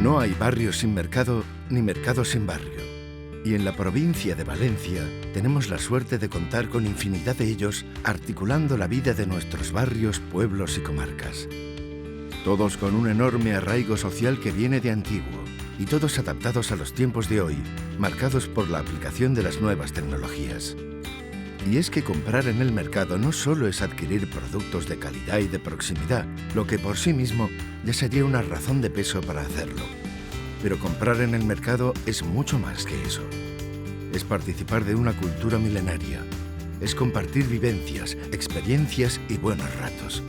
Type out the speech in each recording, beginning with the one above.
No hay barrio sin mercado, ni mercado sin barrio. Y en la provincia de Valencia tenemos la suerte de contar con infinidad de ellos, articulando la vida de nuestros barrios, pueblos y comarcas. Todos con un enorme arraigo social que viene de antiguo, y todos adaptados a los tiempos de hoy, marcados por la aplicación de las nuevas tecnologías. Y es que comprar en el mercado no solo es adquirir productos de calidad y de proximidad, lo que por sí mismo ya sería una razón de peso para hacerlo. Pero comprar en el mercado es mucho más que eso. Es participar de una cultura milenaria. Es compartir vivencias, experiencias y buenos ratos.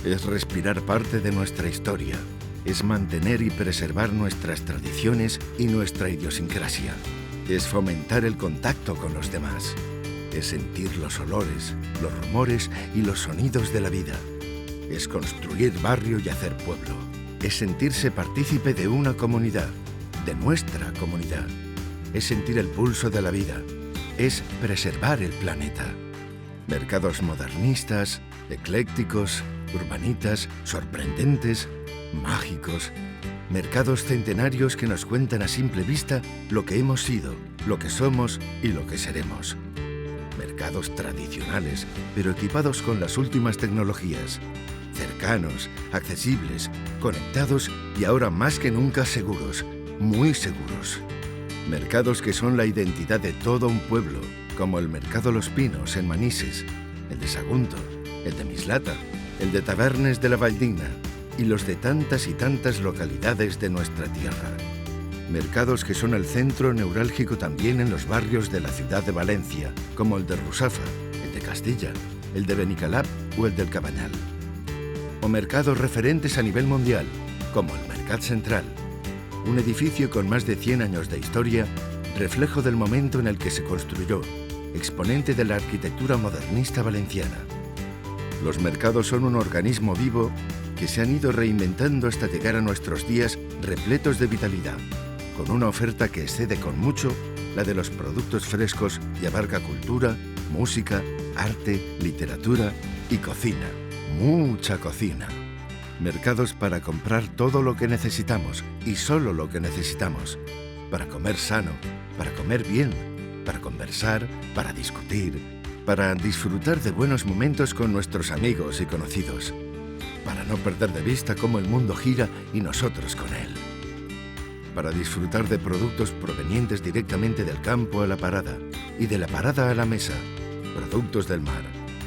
Es respirar parte de nuestra historia. Es mantener y preservar nuestras tradiciones y nuestra idiosincrasia. Es fomentar el contacto con los demás. Es sentir los olores, los rumores y los sonidos de la vida. Es construir barrio y hacer pueblo. Es sentirse partícipe de una comunidad, de nuestra comunidad. Es sentir el pulso de la vida. Es preservar el planeta. Mercados modernistas, eclécticos, urbanitas, sorprendentes, mágicos. Mercados centenarios que nos cuentan a simple vista lo que hemos sido, lo que somos y lo que seremos. Mercados tradicionales, pero equipados con las últimas tecnologías. Cercanos, accesibles, conectados y ahora más que nunca seguros, muy seguros. Mercados que son la identidad de todo un pueblo, como el Mercado Los Pinos en Manises, el de Sagunto, el de Mislata, el de Tabernes de la Valldigna y los de tantas y tantas localidades de nuestra tierra. Mercados que son el centro neurálgico también en los barrios de la ciudad de Valencia, como el de Rusafa, el de Castilla, el de Benicalap o el del Cabanyal. O mercados referentes a nivel mundial, como el Mercat Central, un edificio con más de 100 años de historia, reflejo del momento en el que se construyó, exponente de la arquitectura modernista valenciana. Los mercados son un organismo vivo que se han ido reinventando hasta llegar a nuestros días repletos de vitalidad, con una oferta que excede con mucho la de los productos frescos y abarca cultura, música, arte, literatura y cocina. Mucha cocina. Mercados para comprar todo lo que necesitamos y solo lo que necesitamos. Para comer sano, para comer bien, para conversar, para discutir, para disfrutar de buenos momentos con nuestros amigos y conocidos. Para no perder de vista cómo el mundo gira y nosotros con él. Para disfrutar de productos provenientes directamente del campo a la parada y de la parada a la mesa, productos del mar,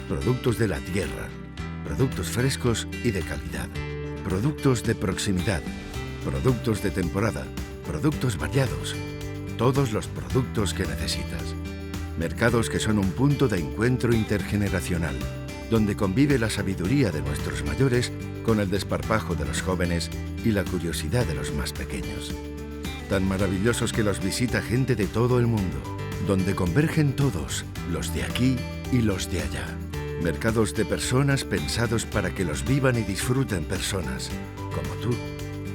productos de la tierra, productos frescos y de calidad, productos de proximidad, productos de temporada, productos variados, todos los productos que necesitas. Mercados que son un punto de encuentro intergeneracional, donde convive la sabiduría de nuestros mayores con el desparpajo de los jóvenes y la curiosidad de los más pequeños. Tan maravillosos que los visita gente de todo el mundo, donde convergen todos, los de aquí y los de allá. Mercados de personas pensados para que los vivan y disfruten personas, como tú,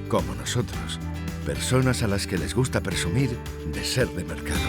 como nosotros. Personas a las que les gusta presumir de ser de mercado.